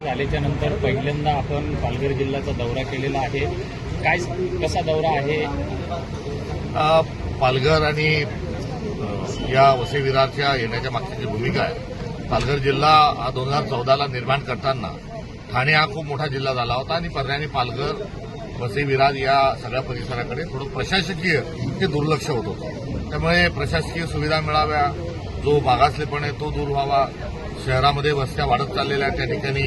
झाल्याच्या नंतर पहिल्यांदा आपण पालघर जिल्ह्याचा दौरा केलेला आहे. काय कसा दौरा आहे? पालघर आणि या वसई विरारच्या येण्याच्या मागची जी भूमिका आहे, पालघर जिल्हा हा 2014ला निर्माण करताना ठाणे हा खूप मोठा जिल्हा झाला होता आणि पर्यायाने पालघर वसई विरार या सगळ्या परिसराकडे थोडं प्रशासकीय हे दुर्लक्ष होत होतं. त्यामुळे प्रशासकीय सुविधा मिळाव्या, जो मागासलेपण आहे तो दूर व्हावा, शहरामध्ये वस्त्या वाढत चाललेल्या त्या ठिकाणी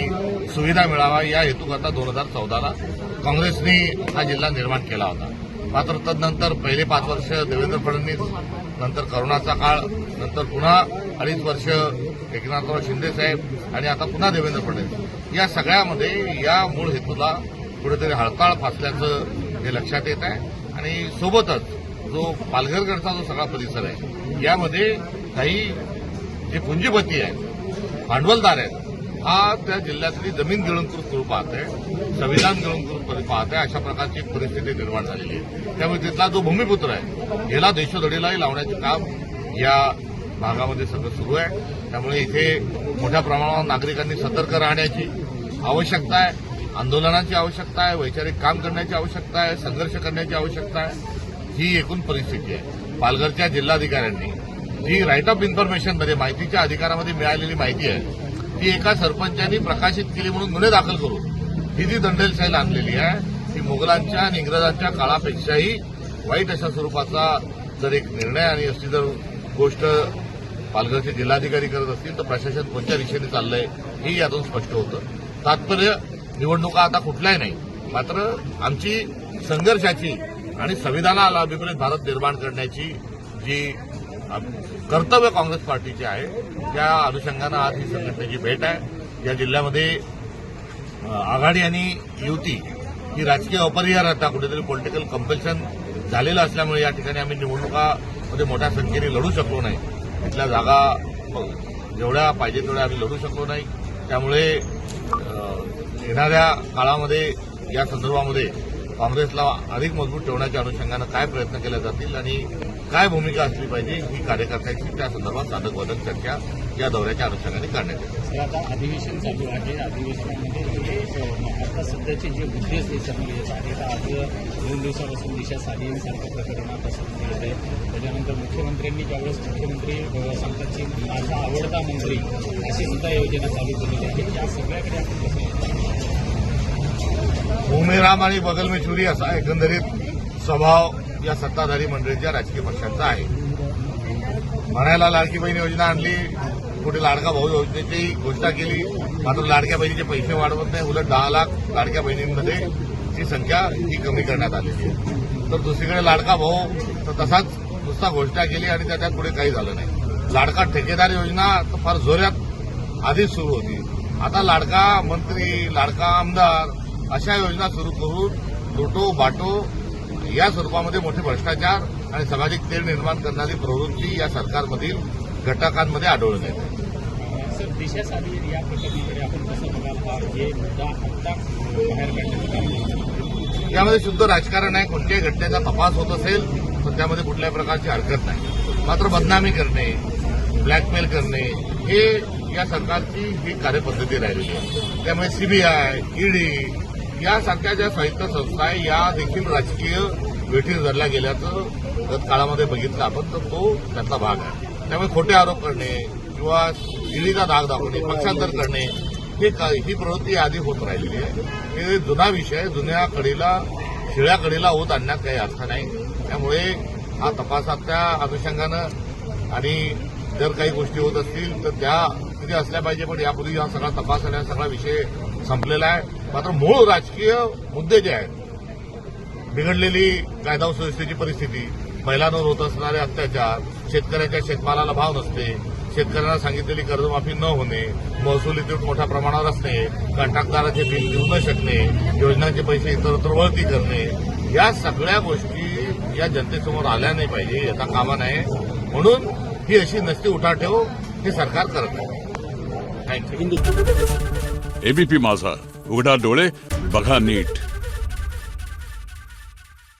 सुविधा मिळावा या हेतूकरता 2014ला काँग्रेसने हा जिल्हा निर्माण केला होता. मात्र तदनंतर पहिले 5 वर्ष देवेंद्र फडणवीस, नंतर करोनाचा काळ, नंतर पुन्हा 2.5 वर्ष एकनाथराव शिंदे साहेब आणि आता पुन्हा देवेंद्र फडणवीस, या सगळ्यामध्ये या मूळ हेतूला कुठेतरी हळकाळ फासल्याचं हे लक्षात येत आहे. आणि सोबतच जो पालघरकडचा जो सगळा परिसर आहे यामध्ये काही जे पुंजीपती आहे, भांडवलदार आहेत, हा त्या जिल्ह्यातली जमीन गिळंकृत करू पाहत आहे, संविधान गिळंकृत करू पाहत आहे, अशा प्रकारची एक परिस्थिती निर्माण झालेली आहे. त्यामुळे तिथला जो भूमिपुत्र आहे याला देशोधडीलाही लावण्याचे काम या भागामध्ये सगळं सुरू आहे. त्यामुळे इथे मोठ्या प्रमाणावर नागरिकांनी सतर्क राहण्याची आवश्यकता आहे, आंदोलनाची आवश्यकता आहे, वैचारिक काम करण्याची आवश्यकता आहे, संघर्ष करण्याची आवश्यकता आहे. ही एकूण परिस्थिती आहे. पालघरच्या जिल्हाधिकाऱ्यांनी जी राईट ऑफ इन्फॉर्मेशनमध्ये माहितीच्या अधिकारामध्ये मिळालेली माहिती आहे ती एका सरपंचांनी प्रकाशित केली म्हणून गुन्हे दाखल करून ही जी दंडेलशाही आणलेली आहे ती मोगलांच्या आणि इंग्रजांच्या काळापेक्षाही वाईट अशा स्वरूपाचा जर एक निर्णय आणि अशी जर गोष्ट पालघरचे जिल्हाधिकारी करत असतील तर प्रशासन कोणत्या दिशेने चाललंय ही यातून स्पष्ट होतं. तात्पर्य निवडणुका आता कुठल्याही नाही, मात्र आमची संघर्षाची आणि संविधानाला विपरीत भारत निर्माण करण्याची जी कर्तव्य काँग्रेस पार्टीचे आहे त्या अनुषंगानं आज ही संघटनेची भेट आहे. या जिल्ह्यामध्ये आघाडी आणि युती ही राजकीय अपरिहार्यता, कुठेतरी पॉलिटिकल कंपल्शन झालेलं असल्यामुळे या ठिकाणी आम्ही निवडणुकामध्ये मोठ्या संख्येने लढू शकलो नाही. तिथल्या जागा जेवढ्या पाहिजे तेवढ्या आम्ही लढू शकलो नाही. त्यामुळे येणाऱ्या काळामध्ये या संदर्भामध्ये काँग्रेसला अधिक मजबूत ठेवण्याच्या अनुषंगानं काय प्रयत्न केले जातील आणि काय भूमिका असली पाहिजे ही कार्यकर्त्यांची त्या संदर्भात साधक-बाधक चर्चा या दौऱ्याच्या अनुषंगाने करण्यात येते. आता अधिवेशन चालू आहे. अधिवेशनामध्ये आता सध्याचे जे मुद्दे समोर येत आहेत, आज 2 दिवसापासून दिशा साधींसारख्या प्रकरण आता समोर येत आहे. त्याच्यानंतर मुख्यमंत्र्यांनी ज्यावेळेस मुख्यमंत्री सांगतात की माझा आवडता मंत्री अशी सुद्धा योजना चालू केलेली आहे. या सगळ्याकडे आपण कसं भूमिराम आणि बगल में चुरी असा एकंदरीत स्वभाव या सत्ताधारी मंडळीच्या राजकीय पक्षांचा आहे. म्हणायला लाडकी बहीण योजना आणली, कुठे लाडका भाऊ योजनेची घोषणा केली, मात्र लाडक्या बहिणीचे पैसे वाढवत नाही, उलट 10 लाख लाडक्या बहिणींमध्ये ची संख्या ही कमी करण्यात आलेली आहे. तर दुसरीकडे लाडका भाऊ तर तसाच नुसता घोषणा केली आणि त्याच्यात पुढे काही झालं नाही. लाडका ठेकेदार योजना तर फार जोरात आधीच सुरू होती. आता लाडका मंत्री, लाडका आमदार अशा योजना सुरू करून लुटो बाटो या स्वरूपामध्ये मोठे भ्रष्टाचार आणि सामाजिक तेढ निर्माण करणारी प्रवृत्ती या सरकारमधील घटकांमध्ये आढळून येते. सर, दिशा साधी या प्रकरणाकडे आपण कसं बघाल? हे मुद्दा आत्ता बाहेर काढण्याचं काम यामध्ये शुद्ध राजकारण आहे. कोणत्याही घटनेचा तपास होत असेल तर त्यामध्ये कुठल्याही प्रकारची हरकत नाही. मात्र बदनामी करणे, ब्लॅकमेल करणे हे या सरकारची ही कार्यपद्धती राहिलेली आहे. त्यामुळे सीबीआय, ईडी यासारख्या ज्या साहित्य संस्था आहे या देखील राजकीय वेठीस धरल्या गेल्याचं गत काळामध्ये बघितलं आपण, तर तो त्यातला भाग आहे. त्यामुळे खोटे आरोप करणे किंवा ईडीचा धाक दाखवणे, पक्षांतर करणे ही प्रवृत्ती आधी होत राहिलेली आहे. हे जुना विषय, जुन्या कडेला शिळ्या कडेला होत आणण्यात काही अर्थ नाही. त्यामुळे हा तपासाच्या अनुषंगानं आणि जर काही गोष्टी होत असतील तर त्या तिथे असल्या पाहिजे, पण यापूर्वी हा सगळा तपास आणि हा सगळा विषय संपलेला आहे. मात्र मूळ राजकीय मुद्दे जे आहेत, बिघडलेली कायदा व सुव्यवस्थेची परिस्थिती, महिलांवर होत असणारे अत्याचार, शेतकऱ्याच्या शेतमालाला भाव नसणे, शेतकऱ्यांना सांगितलेली कर्जमाफी न होणे, महसुली तूट मोठ्या प्रमाणावर असणे, कंत्राटदाराचे बिल देऊ न शकणे, योजनांचे पैसे इतरत्र वळती करणे, या सगळ्या गोष्टी या जनतेसमोर आल्या नाही पाहिजे, याचा कामा नाही. म्हणून ही अशी नसती उठाठेव हे सरकार करत आहे. थँक्यू. एबीपी माझा, उघडा डोळे बघा नीट.